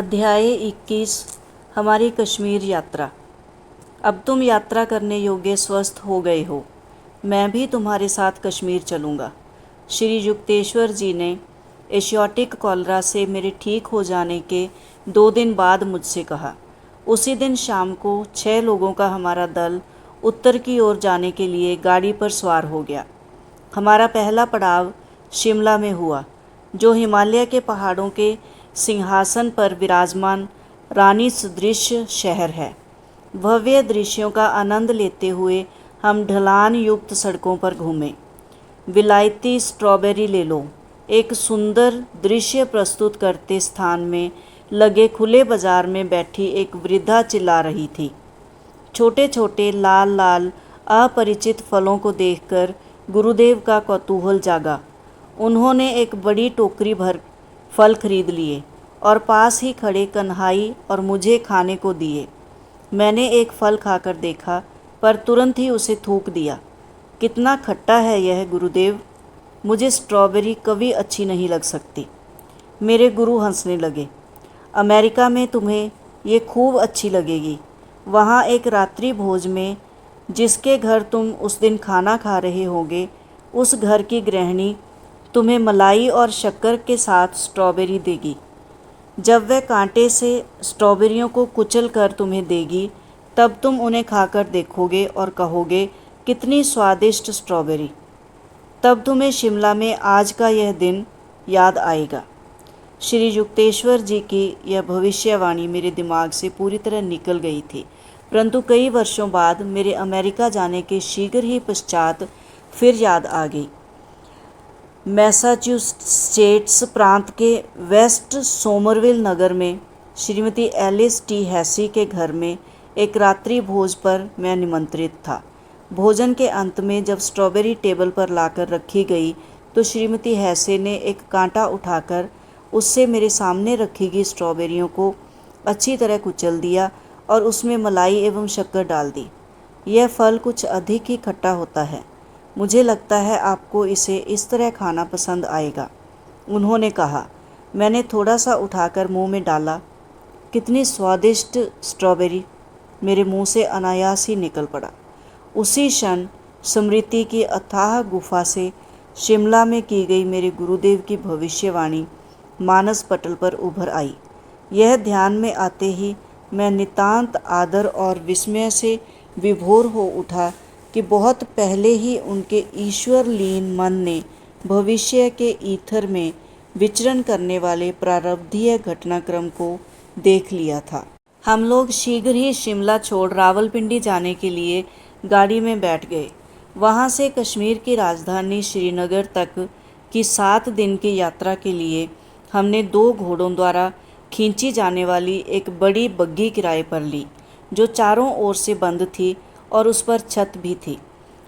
अध्याय 21 हमारी कश्मीर यात्रा। अब तुम यात्रा करने योग्य स्वस्थ हो गए हो। मैं भी तुम्हारे साथ कश्मीर चलूँगा। श्री युक्तेश्वर जी ने एशियाटिक कॉलरा से मेरे ठीक हो जाने के 2 दिन बाद मुझसे कहा। उसी दिन शाम को 6 लोगों का हमारा दल उत्तर की ओर जाने के लिए गाड़ी पर सवार हो गया। हमारा पहला पड़ाव शिमला में हुआ, जो हिमालय के पहाड़ों के सिंहासन पर विराजमान रानी सदृश शहर है। भव्य दृश्यों का आनंद लेते हुए हम ढलान युक्त सड़कों पर घूमे। विलायती स्ट्रॉबेरी ले लो, एक सुंदर दृश्य प्रस्तुत करते स्थान में लगे खुले बाजार में बैठी एक वृद्धा चिल्ला रही थी। छोटे छोटे लाल लाल अपरिचित फलों को देखकर गुरुदेव का कौतूहल जागा। उन्होंने एक बड़ी टोकरी भर फल खरीद लिए और पास ही खड़े कन्हाई और मुझे खाने को दिए। मैंने एक फल खाकर देखा, पर तुरंत ही उसे थूक दिया। कितना खट्टा है यह गुरुदेव, मुझे स्ट्रॉबेरी कभी अच्छी नहीं लग सकती। मेरे गुरु हंसने लगे। अमेरिका में तुम्हें ये खूब अच्छी लगेगी। वहाँ एक रात्रि भोज में जिसके घर तुम उस दिन खाना खा रहे होगे, उस घर की गृहिणी तुम्हें मलाई और शक्कर के साथ स्ट्रॉबेरी देगी। जब वह कांटे से स्ट्रॉबेरियों को कुचल कर तुम्हें देगी, तब तुम उन्हें खाकर देखोगे और कहोगे, कितनी स्वादिष्ट स्ट्रॉबेरी। तब तुम्हें शिमला में आज का यह दिन याद आएगा। श्री युक्तेश्वर जी की यह भविष्यवाणी मेरे दिमाग से पूरी तरह निकल गई थी, परंतु कई वर्षों बाद मेरे अमेरिका जाने के शीघ्र ही पश्चात फिर याद आ गई। मैसाचुसेट्स प्रांत के वेस्ट सोमरविल नगर में श्रीमती एलिस टी हैसी के घर में एक रात्रि भोज पर मैं निमंत्रित था। भोजन के अंत में जब स्ट्रॉबेरी टेबल पर लाकर रखी गई, तो श्रीमती हैसे ने एक कांटा उठाकर उससे मेरे सामने रखी गई स्ट्रॉबेरियों को अच्छी तरह कुचल दिया और उसमें मलाई एवं शक्कर डाल दी। यह फल कुछ अधिक ही खट्टा होता है। मुझे लगता है आपको इसे इस तरह खाना पसंद आएगा, उन्होंने कहा। मैंने थोड़ा सा उठाकर मुंह में डाला। कितनी स्वादिष्ट स्ट्रॉबेरी, मेरे मुंह से अनायास ही निकल पड़ा। उसी क्षण स्मृति की अथाह गुफा से शिमला में की गई मेरे गुरुदेव की भविष्यवाणी मानस पटल पर उभर आई। यह ध्यान में आते ही मैं नितांत आदर और विस्मय से विभोर हो उठा कि बहुत पहले ही उनके ईश्वर लीन मन ने भविष्य के ईथर में विचरण करने वाले प्रारब्धीय घटनाक्रम को देख लिया था। हम लोग शीघ्र ही शिमला छोड़ रावलपिंडी जाने के लिए गाड़ी में बैठ गए। वहाँ से कश्मीर की राजधानी श्रीनगर तक की 7 दिन की यात्रा के लिए हमने 2 घोड़ों द्वारा खींची जाने वाली एक बड़ी बग्घी किराए पर ली, जो चारों ओर से बंद थी और उस पर छत भी थी।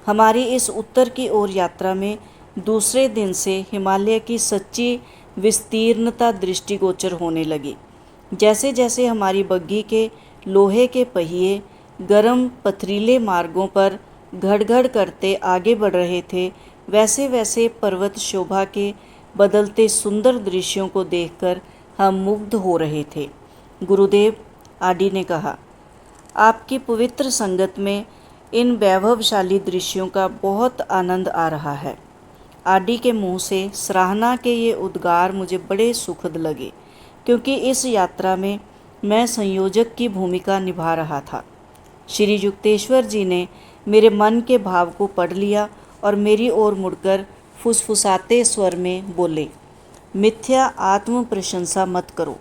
हमारी इस उत्तर की ओर यात्रा में दूसरे दिन से हिमालय की सच्ची विस्तीर्णता दृष्टिगोचर होने लगी। जैसे जैसे हमारी बग्घी के लोहे के पहिए गर्म पथरीले मार्गों पर घड़-घड़ करते आगे बढ़ रहे थे, वैसे वैसे पर्वत शोभा के बदलते सुंदर दृश्यों को देखकर हम मुग्ध हो रहे थे। गुरुदेव, आडी ने कहा, आपकी पवित्र संगत में इन वैभवशाली दृश्यों का बहुत आनंद आ रहा है। आडी के मुंह से सराहना के ये उद्गार मुझे बड़े सुखद लगे, क्योंकि इस यात्रा में मैं संयोजक की भूमिका निभा रहा था। श्री युक्तेश्वर जी ने मेरे मन के भाव को पढ़ लिया और मेरी ओर मुड़कर फुसफुसाते स्वर में बोले, मिथ्या आत्म प्रशंसा मत करो।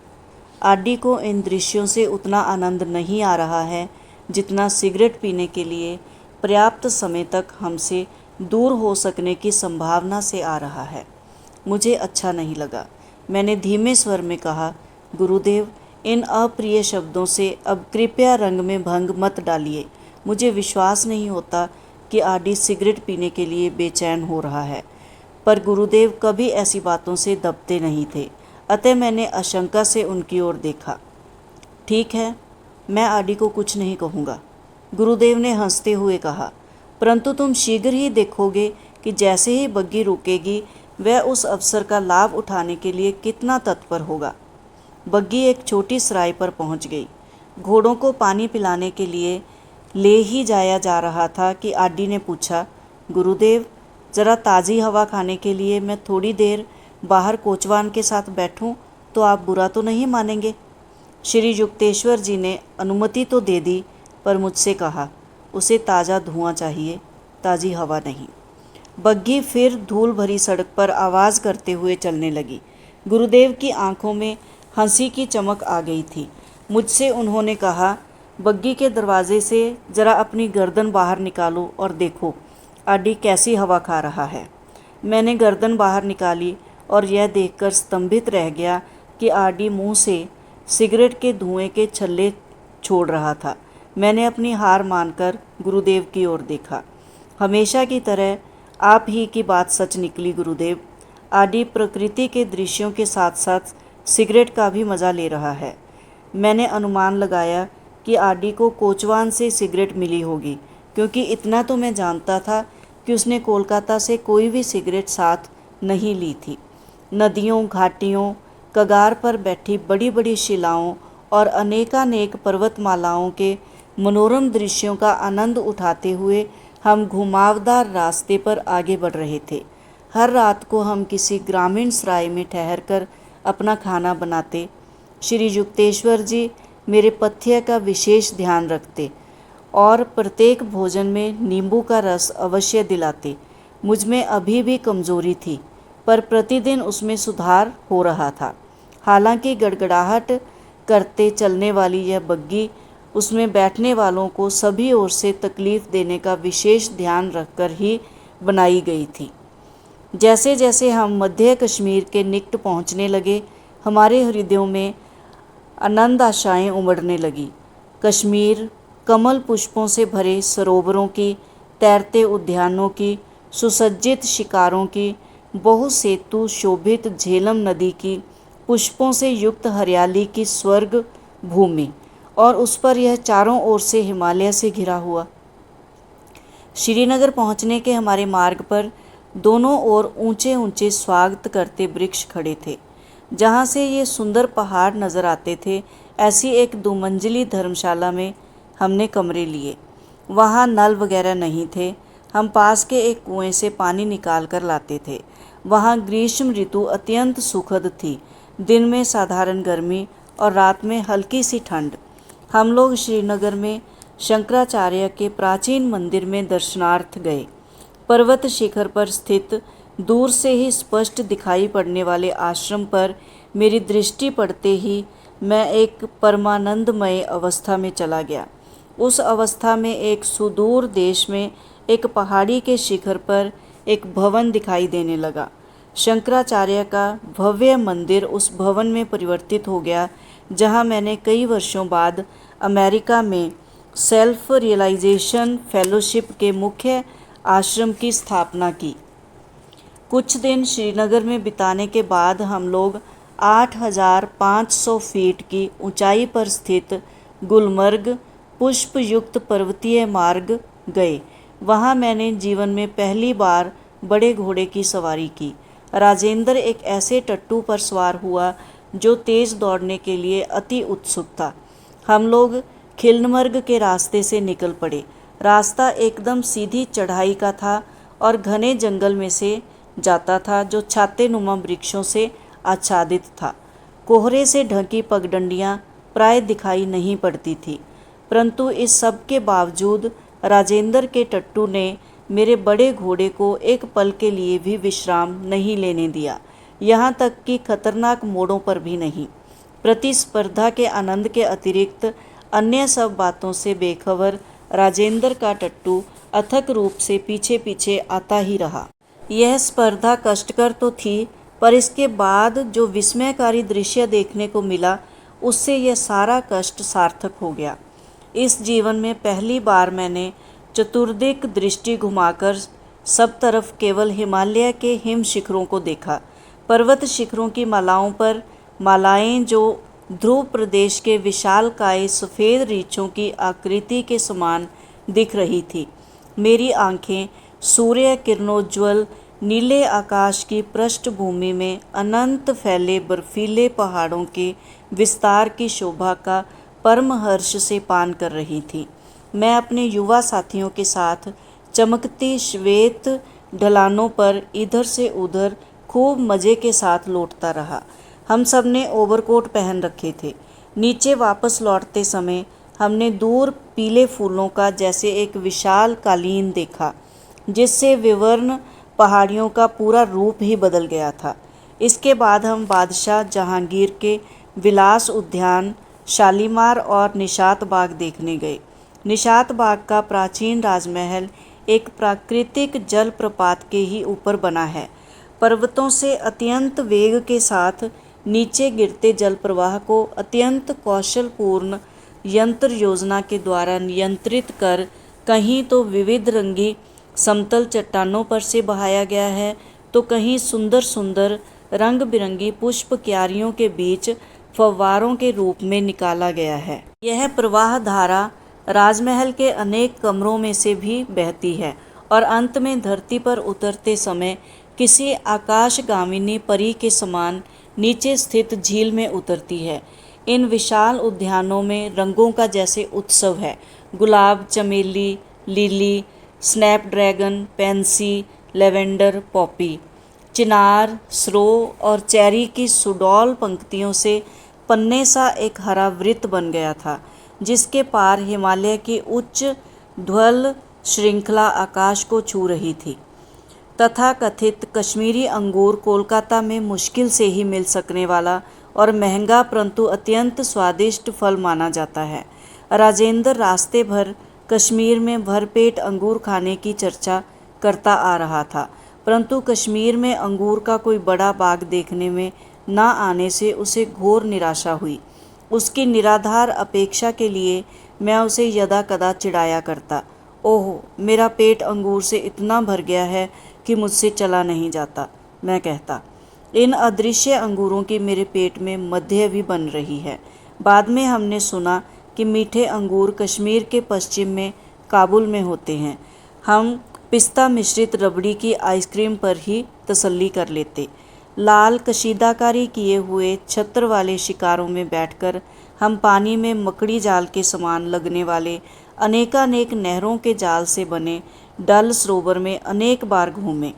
आडी को इन दृश्यों से उतना आनंद नहीं आ रहा है जितना सिगरेट पीने के लिए पर्याप्त समय तक हमसे दूर हो सकने की संभावना से आ रहा है। मुझे अच्छा नहीं लगा। मैंने धीमे स्वर में कहा, गुरुदेव, इन अप्रिय शब्दों से अब कृपया रंग में भंग मत डालिए। मुझे विश्वास नहीं होता कि आडी सिगरेट पीने के लिए बेचैन हो रहा है, पर गुरुदेव कभी ऐसी बातों से दबते नहीं थे, अतः मैंने आशंका से उनकी ओर देखा। ठीक है, मैं आडी को कुछ नहीं कहूँगा, गुरुदेव ने हंसते हुए कहा, परंतु तुम शीघ्र ही देखोगे कि जैसे ही बग्घी रुकेगी, वह उस अवसर का लाभ उठाने के लिए कितना तत्पर होगा। बग्गी एक छोटी सराय पर पहुंच गई। घोड़ों को पानी पिलाने के लिए ले ही जाया जा रहा था कि आडी ने पूछा, गुरुदेव, ज़रा ताज़ी हवा खाने के लिए मैं थोड़ी देर बाहर कोचवान के साथ बैठूं तो आप बुरा तो नहीं मानेंगे? श्री युक्तेश्वर जी ने अनुमति तो दे दी, पर मुझसे कहा, उसे ताज़ा धुआं चाहिए, ताज़ी हवा नहीं। बग्गी फिर धूल भरी सड़क पर आवाज़ करते हुए चलने लगी। गुरुदेव की आंखों में हंसी की चमक आ गई थी। मुझसे उन्होंने कहा, बग्गी के दरवाजे से ज़रा अपनी गर्दन बाहर निकालो और देखो आडी कैसी हवा खा रहा है। मैंने गर्दन बाहर निकाली और यह देखकर स्तंभित रह गया कि आडी मुंह से सिगरेट के धुएं के छल्ले छोड़ रहा था। मैंने अपनी हार मानकर गुरुदेव की ओर देखा। हमेशा की तरह आप ही की बात सच निकली गुरुदेव। आडी प्रकृति के दृश्यों के साथ साथ सिगरेट का भी मज़ा ले रहा है। मैंने अनुमान लगाया कि आडी को कोचवान से सिगरेट मिली होगी, क्योंकि इतना तो मैं जानता था कि उसने कोलकाता से कोई भी सिगरेट साथ नहीं ली थी। नदियों, घाटियों, कगार पर बैठी बड़ी बड़ी शिलाओं और अनेकानेक पर्वतमालाओं के मनोरम दृश्यों का आनंद उठाते हुए हम घुमावदार रास्ते पर आगे बढ़ रहे थे। हर रात को हम किसी ग्रामीण सराय में ठहरकर अपना खाना बनाते। श्री युक्तेश्वर जी मेरे पथ्य का विशेष ध्यान रखते और प्रत्येक भोजन में नींबू का रस अवश्य दिलाते। मुझ में अभी भी कमज़ोरी थी, पर प्रतिदिन उसमें सुधार हो रहा था। हालांकि गड़गड़ाहट करते चलने वाली यह बग्गी उसमें बैठने वालों को सभी ओर से तकलीफ़ देने का विशेष ध्यान रखकर ही बनाई गई थी। जैसे जैसे हम मध्य कश्मीर के निकट पहुंचने लगे, हमारे हृदयों में आनंद आशाएं उमड़ने लगी। कश्मीर कमल पुष्पों से भरे सरोवरों की, तैरते उद्यानों की, सुसज्जित शिकारों की, बहुसेतु शोभित झेलम नदी की, पुष्पों से युक्त हरियाली की स्वर्ग भूमि, और उस पर यह चारों ओर से हिमालय से घिरा हुआ। श्रीनगर पहुंचने के हमारे मार्ग पर दोनों ओर ऊंचे ऊंचे स्वागत करते वृक्ष खड़े थे। जहां से ये सुंदर पहाड़ नज़र आते थे, ऐसी एक 2 मंजिली धर्मशाला में हमने कमरे लिए। वहाँ नल वगैरह नहीं थे। हम पास के एक कुएं से पानी निकाल कर लाते थे। वहाँ ग्रीष्म ऋतु अत्यंत सुखद थी। दिन में साधारण गर्मी और रात में हल्की सी ठंड। हम लोग श्रीनगर में शंकराचार्य के प्राचीन मंदिर में दर्शनार्थ गए। पर्वत शिखर पर स्थित दूर से ही स्पष्ट दिखाई पड़ने वाले आश्रम पर मेरी दृष्टि पड़ते ही मैं एक परमानंदमय अवस्था में चला गया। उस अवस्था में एक सुदूर देश में एक पहाड़ी के शिखर पर एक भवन दिखाई देने लगा। शंकराचार्य का भव्य मंदिर उस भवन में परिवर्तित हो गया, जहां मैंने कई वर्षों बाद अमेरिका में सेल्फ रियलाइजेशन फेलोशिप के मुख्य आश्रम की स्थापना की। कुछ दिन श्रीनगर में बिताने के बाद हम लोग 8,500 फीट की ऊंचाई पर स्थित गुलमर्ग पुष्पयुक्त पर्वतीय मार्ग गए। वहां मैंने जीवन में पहली बार बड़े घोड़े की सवारी की। राजेंद्र एक ऐसे टट्टू पर सवार हुआ जो तेज दौड़ने के लिए अति उत्सुक था। हम लोग खिलनमर्ग के रास्ते से निकल पड़े। रास्ता एकदम सीधी चढ़ाई का था और घने जंगल में से जाता था, जो छातेनुमा वृक्षों से आच्छादित था। कोहरे से ढकी पगडंडियां प्राय दिखाई नहीं पड़ती थी, परंतु इस सब के बावजूद राजेंद्र के टट्टू ने मेरे बड़े घोड़े को एक पल के लिए भी विश्राम नहीं लेने दिया, यहाँ तक कि खतरनाक मोड़ों पर भी नहीं। प्रतिस्पर्धा के आनंद के अतिरिक्त अन्य सब बातों से बेखबर राजेंद्र का टट्टू अथक रूप से पीछे पीछे आता ही रहा। यह स्पर्धा कष्टकर तो थी, पर इसके बाद जो विस्मयकारी दृश्य देखने को मिला, उससे यह सारा कष्ट सार्थक हो गया। इस जीवन में पहली बार मैंने चतुर्दिक दृष्टि घुमाकर सब तरफ केवल हिमालय के हिम शिखरों को देखा। पर्वत शिखरों की मालाओं पर मालाएं जो ध्रुव प्रदेश के विशालकाय सफ़ेद रीछों की आकृति के समान दिख रही थी। मेरी आंखें सूर्य किरणोज्ज्वल नीले आकाश की पृष्ठभूमि में अनंत फैले बर्फीले पहाड़ों के विस्तार की शोभा का परम हर्ष से पान कर रही थी। मैं अपने युवा साथियों के साथ चमकती श्वेत ढलानों पर इधर से उधर खूब मज़े के साथ लौटता रहा। हम सब ने ओवरकोट पहन रखे थे। नीचे वापस लौटते समय हमने दूर पीले फूलों का जैसे एक विशाल कालीन देखा, जिससे विवर्ण पहाड़ियों का पूरा रूप ही बदल गया था। इसके बाद हम बादशाह जहांगीर के विलास उद्यान, शालीमार और निशात बाग देखने गए। निशात बाग का प्राचीन राजमहल एक प्राकृतिक जलप्रपात के ही ऊपर बना है। पर्वतों से अत्यंत वेग के साथ नीचे गिरते जल प्रवाह को अत्यंत कौशलपूर्ण यंत्र योजना के द्वारा नियंत्रित कर कहीं तो विविध रंगी समतल चट्टानों पर से बहाया गया है, तो कहीं सुंदर सुंदर रंग बिरंगी पुष्प क्यारियों के बीच फव्वारों के रूप में निकाला गया है। यह प्रवाह धारा राजमहल के अनेक कमरों में से भी बहती है और अंत में धरती पर उतरते समय किसी आकाशगामिनी परी के समान नीचे स्थित झील में उतरती है। इन विशाल उद्यानों में रंगों का जैसे उत्सव है। गुलाब, चमेली, lily, snapdragon, pansy, lavender, poppy, चिनार, स्रो और चेरी की सुडौल पंक्तियों से पन्ने सा एक हरा वृत्त बन गया था, जिसके पार हिमालय की उच्च ढल श्रृंखला आकाश को छू रही थी। तथा कथित कश्मीरी अंगूर कोलकाता में मुश्किल से ही मिल सकने वाला और महंगा परंतु अत्यंत स्वादिष्ट फल माना जाता है। राजेंद्र रास्ते भर कश्मीर में भरपेट अंगूर खाने की चर्चा करता आ रहा था, परंतु कश्मीर में अंगूर का कोई बड़ा बाग देखने में न आने से उसे घोर निराशा हुई। उसकी निराधार अपेक्षा के लिए मैं उसे यदा कदा चिढ़ाया करता। ओह, मेरा पेट अंगूर से इतना भर गया है कि मुझसे चला नहीं जाता, मैं कहता। इन अदृश्य अंगूरों की मेरे पेट में मध्य भी बन रही है। बाद में हमने सुना कि मीठे अंगूर कश्मीर के पश्चिम में काबुल में होते हैं। हम पिस्ता मिश्रित रबड़ी की आइसक्रीम पर ही तसल्ली कर लेते। लाल कशीदाकारी किए हुए छत्र वाले शिकारों में बैठकर हम पानी में मकड़ी जाल के समान लगने वाले अनेकानेक नहरों के जाल से बने डल सरोवर में अनेक बार घूमे।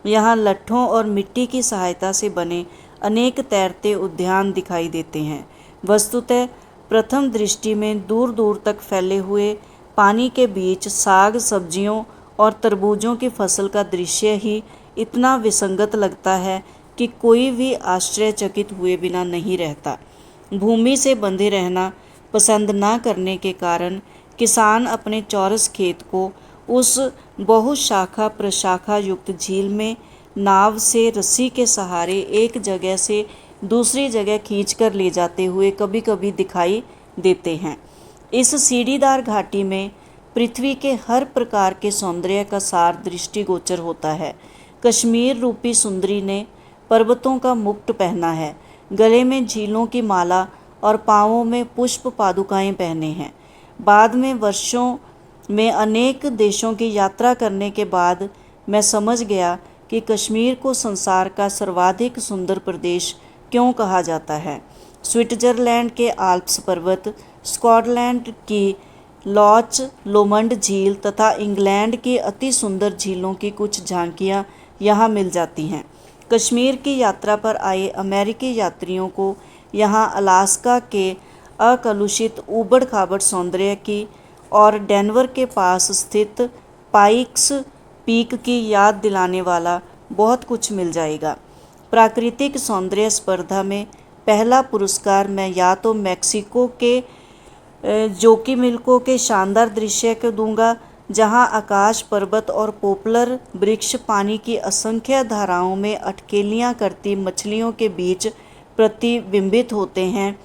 यहाँ लट्ठों और मिट्टी की सहायता से बने अनेक तैरते उद्यान दिखाई देते हैं। वस्तुतः प्रथम दृष्टि में दूर दूर तक फैले हुए पानी के बीच साग, सब्जियों और तरबूजों की फसल का दृश्य ही इतना विसंगत लगता है कि कोई भी आश्चर्यचकित हुए बिना नहीं रहता। भूमि से बंधे रहना पसंद न करने के कारण किसान अपने चौरस खेत को उस बहुशाखा प्रशाखा युक्त झील में नाव से रस्सी के सहारे एक जगह से दूसरी जगह खींचकर ले जाते हुए कभी कभी दिखाई देते हैं। इस सीढ़ीदार घाटी में पृथ्वी के हर प्रकार के सौंदर्य का सार दृष्टिगोचर होता है। कश्मीर रूपी सुंदरी ने पर्वतों का मुकुट पहना है, गले में झीलों की माला और पाँवों में पुष्प पादुकाएं पहने हैं। बाद में वर्षों में अनेक देशों की यात्रा करने के बाद मैं समझ गया कि कश्मीर को संसार का सर्वाधिक सुंदर प्रदेश क्यों कहा जाता है। स्विट्जरलैंड के आल्प्स पर्वत, स्कॉटलैंड की लॉच लोमंड झील तथा इंग्लैंड की अति सुंदर झीलों की कुछ झांकियाँ यहाँ मिल जाती हैं। कश्मीर की यात्रा पर आए अमेरिकी यात्रियों को यहाँ अलास्का के अकलुषित ऊबड़ खाबड़ सौंदर्य की और डेनवर के पास स्थित पाइक्स पीक की याद दिलाने वाला बहुत कुछ मिल जाएगा। प्राकृतिक सौंदर्य स्पर्धा में पहला पुरस्कार मैं या तो मैक्सिको के जोकीमिल्को के शानदार दृश्य को दूंगा, जहां आकाश, पर्वत और पोपलर वृक्ष पानी की असंख्य धाराओं में अटकेलियां करती मछलियों के बीच प्रतिबिंबित होते हैं,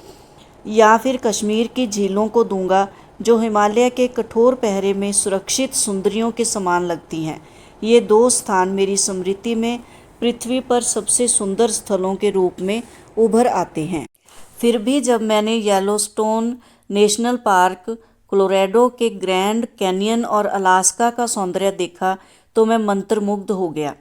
या फिर कश्मीर की झीलों को दूंगा जो हिमालय के कठोर पहरे में सुरक्षित सुंदरियों के समान लगती हैं। ये दो स्थान मेरी स्मृति में पृथ्वी पर सबसे सुंदर स्थलों के रूप में उभर आते हैं। फिर भी जब मैंने येलोस्टोन नेशनल पार्क, कोलोराडो के ग्रैंड कैनियन और अलास्का का सौंदर्य देखा तो मैं मंत्रमुग्ध हो गया।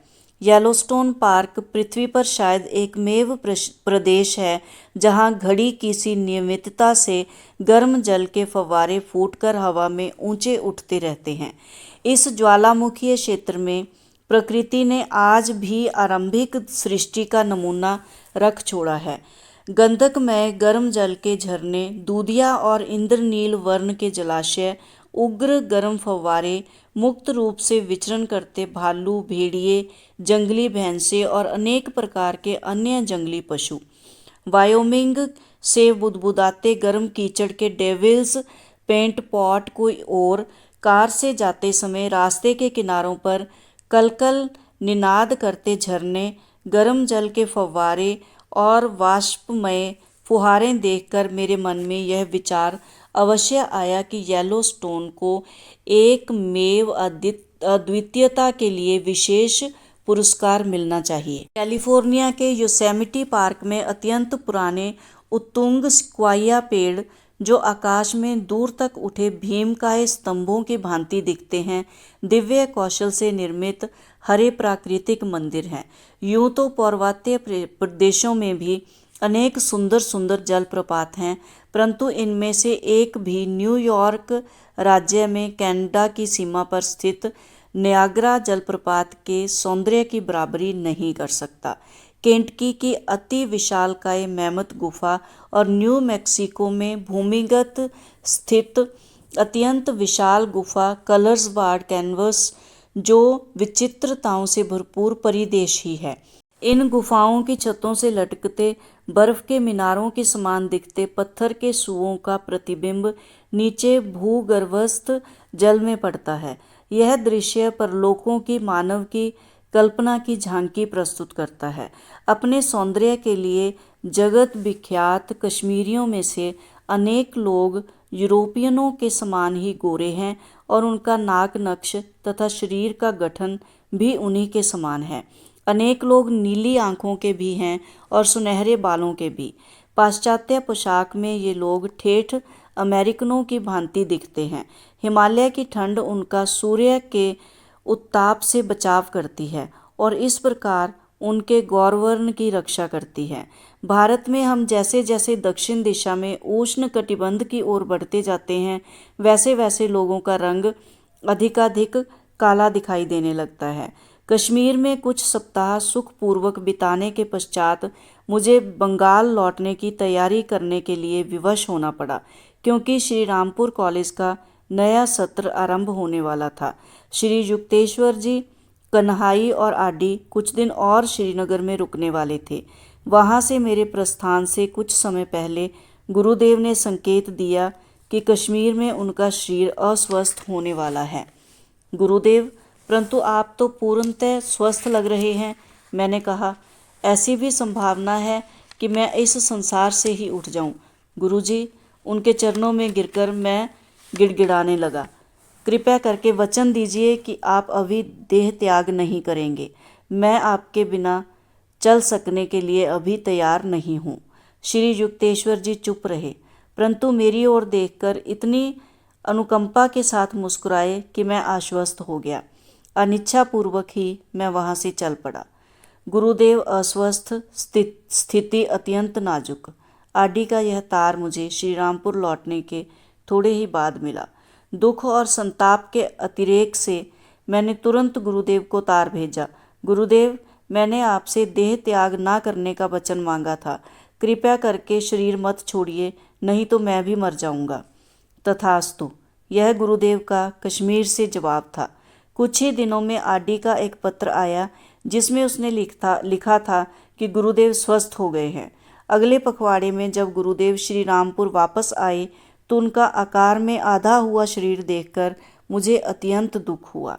येलोस्टोन पार्क पृथ्वी पर शायद एकमेव प्रदेश है जहां घड़ी की सी नियमितता से गर्म जल के फव्वारे फूटकर हवा में ऊंचे उठते रहते हैं। इस ज्वालामुखीय क्षेत्र में प्रकृति ने आज भी आरंभिक सृष्टि का नमूना रख छोड़ा है। गंधकमय गर्म जल के झरने, दूधिया और इंद्रनील वर्ण के जलाशय, उग्र गर्म फव्वारे, मुक्त रूप से विचरण करते भालू, भेड़िए, जंगली भैंसे और अनेक प्रकार के अन्य जंगली पशु, वायोमिंग से बुदबुदाते गर्म कीचड़ के डेविल्स पेंट पॉट को और कार से जाते समय रास्ते के किनारों पर कलकल निनाद करते झरने, गर्म जल के फव्वारे और वाष्पमय फुहारें देखकर मेरे मन में यह विचार अवश्य आया कि येलोस्टोन को एकमेव अद्वितीयता के लिए विशेष पुरस्कार मिलना चाहिए। कैलिफोर्निया के योसेमिटी पार्क में अत्यंत पुराने उत्तुंग स्क्वाया पेड़, जो आकाश में दूर तक उठे भीमकाय स्तंभों की भांति दिखते हैं, दिव्य कौशल से निर्मित हरे प्राकृतिक मंदिर हैं। यूं तो पर्वतीय प्रदेशों में भी अनेक सुंदर सुंदर जलप्रपात हैं, परंतु इनमें से एक भी न्यूयॉर्क राज्य में कनाडा की सीमा पर स्थित नियाग्रा जलप्रपात के सौंदर्य की बराबरी नहीं कर सकता। केंटकी की अति विशालकाय मैमथ गुफा और न्यू मैक्सिको में भूमिगत स्थित अत्यंत विशाल गुफा कलर्सवार्ड कैनवस, जो विचित्रताओं से भरपूर परिदेश ही है। इन गुफाओं की छतों से लटकते बर्फ के मीनारों के समान दिखते पत्थर के सुओं का प्रतिबिंब नीचे भूगर्भस्थ जल में पड़ता है। यह दृश्य परलोकों की मानव की कल्पना की झांकी प्रस्तुत करता है। अपने सौंदर्य के लिए जगत विख्यात कश्मीरियों में से अनेक लोग यूरोपियनों के समान ही गोरे हैं और उनका नाक नक्श तथा शरीर का गठन भी उन्हीं के समान है। अनेक लोग नीली आंखों के भी हैं और सुनहरे बालों के भी। पाश्चात्य पोशाक में ये लोग ठेठ अमेरिकनों की भांति दिखते हैं। हिमालय की ठंड उनका सूर्य के उत्ताप से बचाव करती है और इस प्रकार उनके गौरवर्ण की रक्षा करती है। भारत में हम जैसे जैसे दक्षिण दिशा में उष्ण कटिबंध की ओर बढ़ते जाते हैं, वैसे वैसे लोगों का रंग अधिकाधिक काला दिखाई देने लगता है। कश्मीर में कुछ सप्ताह सुखपूर्वक बिताने के पश्चात मुझे बंगाल लौटने की तैयारी करने के लिए विवश होना पड़ा, क्योंकि श्री रामपुर कॉलेज का नया सत्र आरंभ होने वाला था। श्री युक्तेश्वर जी, कन्हाई और आडी कुछ दिन और श्रीनगर में रुकने वाले थे। वहाँ से मेरे प्रस्थान से कुछ समय पहले गुरुदेव ने संकेत दिया कि कश्मीर में उनका शरीर अस्वस्थ होने वाला है। गुरुदेव, परंतु आप तो पूर्णतः स्वस्थ लग रहे हैं। मैंने कहा, ऐसी भी संभावना है कि मैं इस संसार से ही उठ जाऊं। गुरुजी, उनके चरणों में गिरकर मैं गिड़गिड़ाने लगा। कृपया करके वचन दीजिए कि आप अभी देह त्याग नहीं करेंगे। मैं आपके बिना चल सकने के लिए अभी तैयार नहीं हूँ। श्री युक्तेश्वर जी चुप रहे, परंतु मेरी ओर देखकर इतनी अनुकंपा के साथ मुस्कुराए कि मैं आश्वस्त हो गया। अनिच्छापूर्वक ही मैं वहाँ से चल पड़ा। गुरुदेव अस्वस्थ, स्थिति अत्यंत नाजुक। आडी का यह तार मुझे श्रीरामपुर लौटने के थोड़े ही बाद मिला। दुख और संताप के अतिरेक से मैंने तुरंत गुरुदेव को तार भेजा। गुरुदेव, मैंने आपसे देह त्याग ना करने का वचन मांगा था। कृपया करके शरीर मत छोड़िए, नहीं तो मैं भी मर जाऊंगा। तथास्तु, यह गुरुदेव का कश्मीर से जवाब था। कुछ ही दिनों में आडी का एक पत्र आया जिसमें उसने लिखा था कि गुरुदेव स्वस्थ हो गए हैं। अगले पखवाड़े में जब गुरुदेव श्री रामपुर वापस आए तो उनका आकार में आधा हुआ शरीर देखकर मुझे अत्यंत दुख हुआ।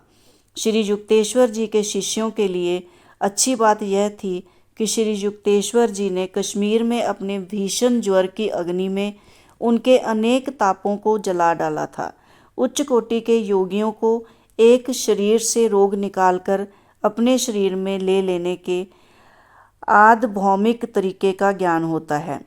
श्री युक्तेश्वर जी के शिष्यों के लिए अच्छी बात यह थी कि श्री युक्तेश्वर जी ने कश्मीर में अपने भीषण ज्वर की अग्नि में उनके अनेक तापों को जला डाला था। उच्च कोटि के योगियों को एक शरीर से रोग निकालकर अपने शरीर में ले लेने के आधभौमिक तरीके का ज्ञान होता है।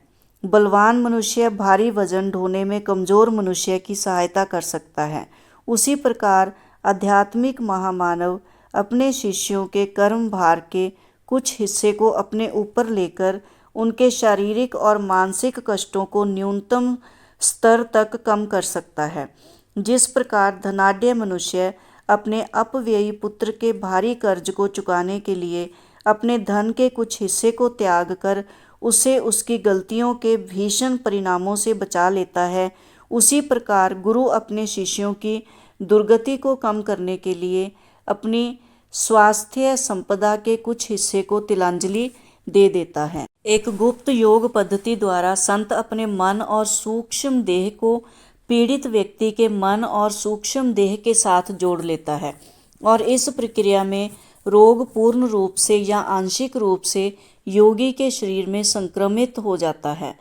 बलवान मनुष्य भारी वजन ढोने में कमजोर मनुष्य की सहायता कर सकता है। उसी प्रकार आध्यात्मिक महामानव अपने शिष्यों के कर्म भार के कुछ हिस्से को अपने ऊपर लेकर उनके शारीरिक और मानसिक कष्टों को न्यूनतम स्तर तक कम कर सकता है। जिस प्रकार धनाढ्य मनुष्य अपने अपव्ययी पुत्र के भारी कर्ज को चुकाने के लिए अपने धन के कुछ हिस्से को त्याग कर उसे उसकी गलतियों के भीषण परिणामों से बचा लेता है, उसी प्रकार गुरु अपने शिष्यों की दुर्गति को कम करने के लिए अपनी स्वास्थ्य संपदा के कुछ हिस्से को तिलांजलि दे देता है। एक गुप्त योग पद्धति द्वारा संत अपने मन और सूक्ष्म देह को पीड़ित व्यक्ति के मन और सूक्ष्म देह के साथ जोड़ लेता है और इस प्रक्रिया में रोग पूर्ण रूप से या आंशिक रूप से योगी के शरीर में संक्रमित हो जाता है।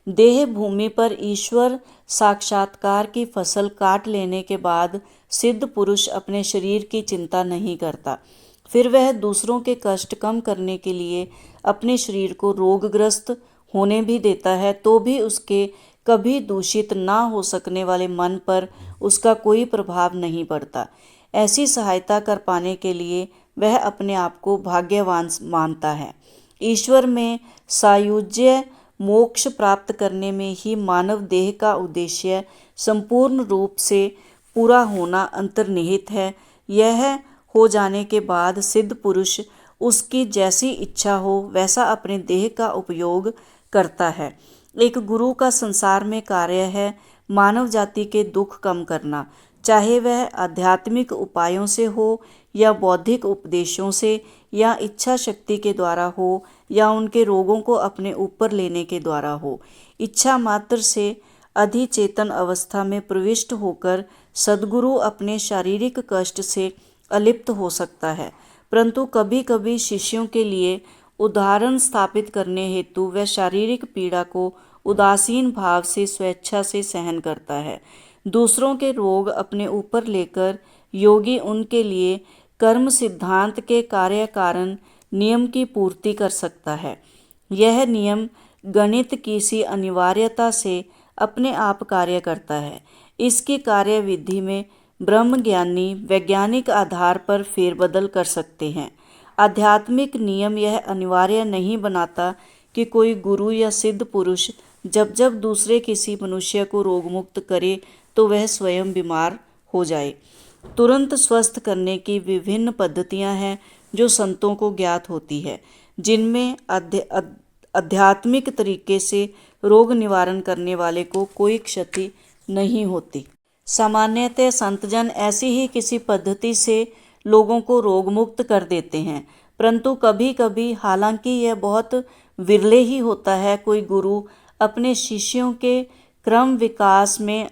देह भूमि पर ईश्वर साक्षात्कार की फसल काट लेने के बाद सिद्ध पुरुष अपने शरीर की चिंता नहीं करता। फिर वह दूसरों के कष्ट कम करने के लिए अपने शरीर को रोगग्रस्त होने भी देता है, तो भी उसके कभी दूषित ना हो सकने वाले मन पर उसका कोई प्रभाव नहीं पड़ता। ऐसी सहायता कर पाने के लिए वह अपने आप को भाग्यवान मानता है। ईश्वर में सायुज्य मोक्ष प्राप्त करने में ही मानव देह का उद्देश्य संपूर्ण रूप से पूरा होना अंतर्निहित है। यह हो जाने के बाद सिद्ध पुरुष उसकी जैसी इच्छा हो वैसा अपने देह का उपयोग करता है। एक गुरु का संसार में कार्य है मानव जाति के दुख कम करना, चाहे वह आध्यात्मिक उपायों से हो या बौद्धिक उपदेशों से या इच्छा शक्ति के द्वारा हो या उनके रोगों को अपने ऊपर लेने के द्वारा हो। इच्छा मात्र से अधिचेतन अवस्था में प्रविष्ट होकर सद्गुरु अपने शारीरिक कष्ट से अलिप्त हो सकता है, परंतु कभी कभी शिष्यों के लिए उदाहरण स्थापित करने हेतु वह शारीरिक पीड़ा को उदासीन भाव से स्वेच्छा से सहन करता है। दूसरों के रोग अपने ऊपर लेकर योगी उनके लिए कर्म सिद्धांत के कार्य कारण नियम की पूर्ति कर सकता है। यह नियम गणित की सी अनिवार्यता से अपने आप कार्य करता है। इसकी कार्य विधि में ब्रह्मज्ञानी वैज्ञानिक आधार पर फेरबदल कर सकते हैं। आध्यात्मिक नियम यह अनिवार्य नहीं बनाता कि कोई गुरु या सिद्ध पुरुष जब जब दूसरे किसी मनुष्य को रोगमुक्त करे तो वह स्वयं बीमार हो जाए। तुरंत स्वस्थ करने की विभिन्न पद्धतियां हैं जो संतों को ज्ञात होती है, जिनमें आध्यात्मिक तरीके से रोग निवारण करने वाले को कोई क्षति नहीं होती। सामान्यतः संतजन ऐसी ही किसी पद्धति से लोगों को रोग मुक्त कर देते हैं, परंतु कभी कभी, हालांकि यह बहुत विरले ही होता है, कोई गुरु अपने शिष्यों के क्रम विकास में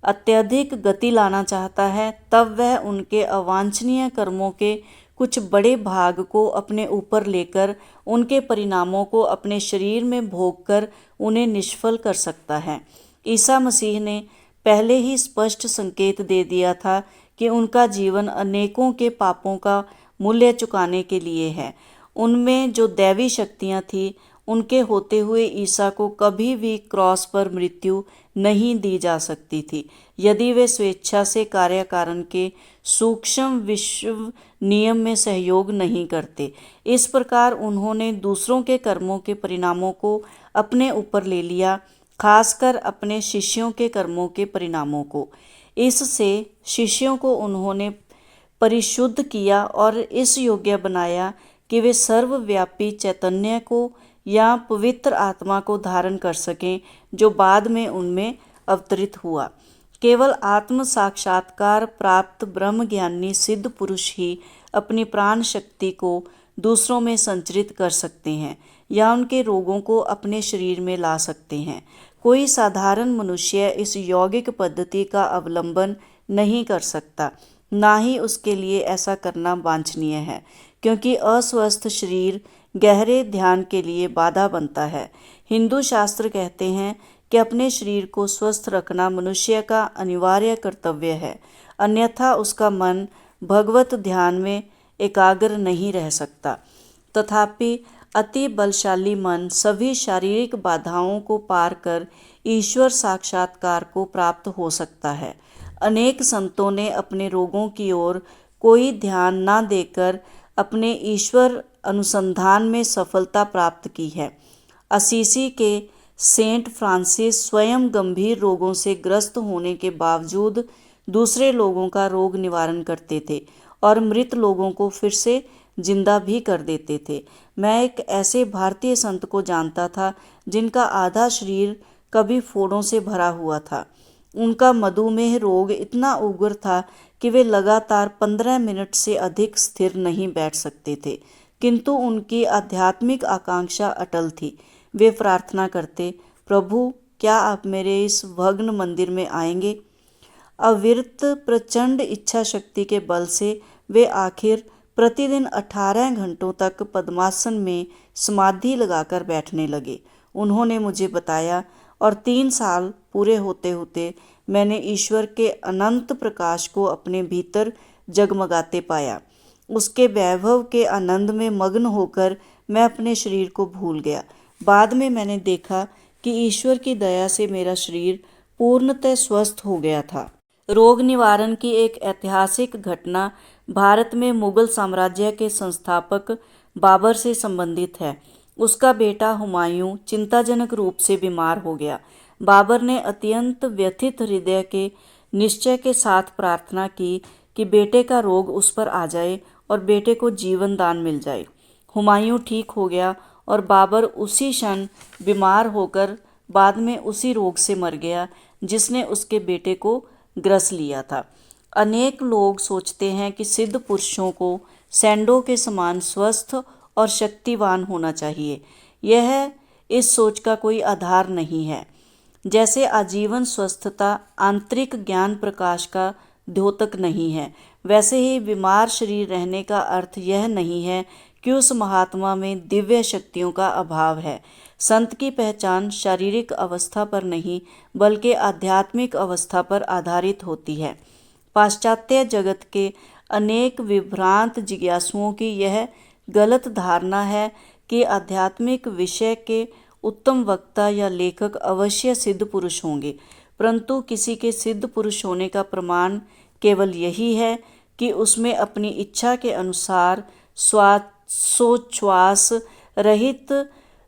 अत्यधिक गति लाना चाहता है, तब वह उनके अवांछनीय कर्मों के कुछ बड़े भाग को अपने ऊपर लेकर उनके परिणामों को अपने शरीर में भोग कर उन्हें निष्फल कर सकता है। ईसा मसीह ने पहले ही स्पष्ट संकेत दे दिया था कि उनका जीवन अनेकों के पापों का मूल्य चुकाने के लिए है। उनमें जो दैवी शक्तियां थीं, उनके होते हुए ईसा को कभी भी क्रॉस पर मृत्यु नहीं दी जा सकती थी यदि वे स्वेच्छा से कार्य कारण के सूक्ष्म विश्व नियम में सहयोग नहीं करते। इस प्रकार उन्होंने दूसरों के कर्मों के परिणामों को अपने ऊपर ले लिया, खासकर अपने शिष्यों के कर्मों के परिणामों को। इससे शिष्यों को उन्होंने परिशुद्ध किया और इस योग्य बनाया कि वे सर्वव्यापी चैतन्य को या पवित्र आत्मा को धारण कर सकें, जो बाद में उनमें अवतरित हुआ। केवल आत्म साक्षात्कार प्राप्त ब्रह्मज्ञानी सिद्ध पुरुष ही अपनी प्राण शक्ति को दूसरों में संचरित कर सकते हैं या उनके रोगों को अपने शरीर में ला सकते हैं। कोई साधारण मनुष्य इस यौगिक पद्धति का अवलंबन नहीं कर सकता, ना ही उसके लिए ऐसा करना वांछनीय है, क्योंकि अस्वस्थ शरीर गहरे ध्यान के लिए बाधा बनता है। हिंदू शास्त्र कहते हैं कि अपने शरीर को स्वस्थ रखना मनुष्य का अनिवार्य कर्तव्य है, अन्यथा उसका मन भगवत ध्यान में एकाग्र नहीं रह सकता। तथापि अति बलशाली मन सभी शारीरिक बाधाओं को पार कर ईश्वर साक्षात्कार को प्राप्त हो सकता है। अनेक संतों ने अपने रोगों की ओर कोई ध्यान न देकर अपने ईश्वर अनुसंधान में सफलता प्राप्त की है। असीसी के सेंट फ्रांसिस स्वयं गंभीर रोगों से ग्रस्त होने के बावजूद दूसरे लोगों का रोग निवारण करते थे और मृत लोगों को फिर से जिंदा भी कर देते थे। मैं एक ऐसे भारतीय संत को जानता था जिनका आधा शरीर कभी फोड़ों से भरा हुआ था। उनका मधुमेह रोग इतना उग्र था कि वे लगातार 15 मिनट से अधिक स्थिर नहीं बैठ सकते थे, किंतु उनकी आध्यात्मिक आकांक्षा अटल थी। वे प्रार्थना करते, प्रभु क्या आप मेरे इस भग्न मंदिर में आएंगे? अविरत प्रचंड इच्छा शक्ति के बल से वे आखिर प्रतिदिन 18 घंटों तक पद्मासन में समाधि लगाकर बैठने लगे। उन्होंने मुझे बताया और 3 साल पूरे होते होते मैंने ईश्वर के अनंत प्रकाश को अपने भीतर जगमगाते पाया। उसके वैभव के आनंद में मग्न होकर मैं अपने शरीर को भूल गया। बाद में मैंने देखा कि ईश्वर की दया से मेरा शरीर पूर्णतः स्वस्थ हो गया था। रोग निवारण की एक ऐतिहासिक घटना भारत में मुगल साम्राज्य के संस्थापक बाबर से संबंधित है। उसका बेटा हुमायूं चिंताजनक रूप से बीमार हो गया। बाबर ने अत्यंत व्यथित हृदय के निश्चय के साथ प्रार्थना की कि बेटे का रोग उस पर आ जाए और बेटे को जीवन दान मिल जाए। हुमायूं ठीक हो गया और बाबर उसी क्षण बीमार होकर बाद में उसी रोग से मर गया जिसने उसके बेटे को ग्रस लिया था। अनेक लोग सोचते हैं कि सिद्ध पुरुषों को सैंडो के समान स्वस्थ और शक्तिवान होना चाहिए। यह इस सोच का कोई आधार नहीं है। जैसे आजीवन स्वस्थता आंतरिक ज्ञान प्रकाश का द्योतक नहीं है, वैसे ही बीमार शरीर रहने का अर्थ यह नहीं है कि उस महात्मा में दिव्य शक्तियों का अभाव है। संत की पहचान शारीरिक अवस्था पर नहीं बल्कि आध्यात्मिक अवस्था पर आधारित होती है। पाश्चात्य जगत के अनेक विभ्रांत जिज्ञासुओं की यह गलत धारणा है कि आध्यात्मिक विषय के उत्तम वक्ता या लेखक अवश्य सिद्ध पुरुष होंगे, परंतु किसी के सिद्ध पुरुष होने का प्रमाण केवल यही है कि उसमें अपनी इच्छा के अनुसार श्वासोच्छ्वास रहित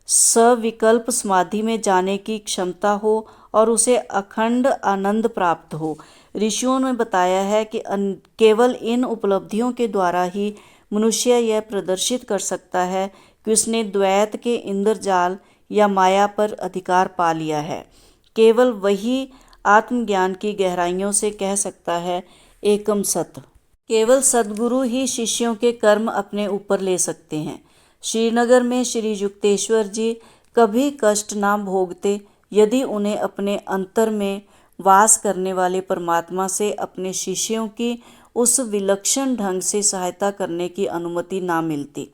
सविकल्प समाधि में जाने की क्षमता हो और उसे अखंड आनंद प्राप्त हो। ऋषियों ने बताया है कि केवल इन उपलब्धियों के द्वारा ही मनुष्य यह प्रदर्शित कर सकता है कि उसने द्वैत के इंद्रजाल या माया पर अधिकार पा लिया है। केवल वही आत्मज्ञान की गहराइयों से कह सकता है एकम सत। केवल सद्गुरु ही शिष्यों के कर्म अपने ऊपर ले सकते हैं। श्रीनगर में श्री युक्तेश्वर जी कभी कष्ट ना भोगते यदि उन्हें अपने अंतर में वास करने वाले परमात्मा से अपने शिष्यों की उस विलक्षण ढंग से सहायता करने की अनुमति ना मिलती।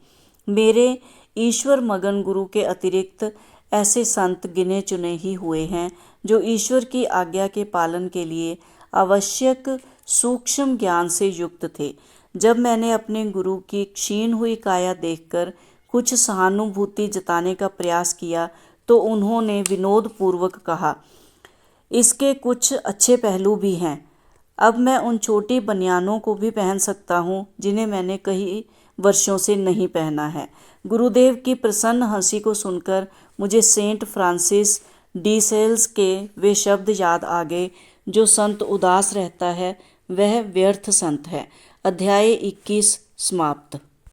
मेरे ईश्वर मगन गुरु के अतिरिक्त ऐसे संत गिने चुने ही हुए हैं जो ईश्वर की आज्ञा के पालन के लिए आवश्यक सूक्ष्म ज्ञान से युक्त थे। जब मैंने अपने गुरु की क्षीण हुई काया देखकर कुछ सहानुभूति जताने का प्रयास किया तो उन्होंने विनोदपूर्वक कहा, इसके कुछ अच्छे पहलू भी हैं। अब मैं उन छोटी बनियानों को भी पहन सकता हूँ जिन्हें मैंने कई वर्षों से नहीं पहना है। गुरुदेव की प्रसन्न हंसी को सुनकर मुझे सेंट फ्रांसिस डी सेल्स के वे शब्द याद आ गए, जो संत उदास रहता है वह व्यर्थ संत है। अध्याय 21 समाप्त।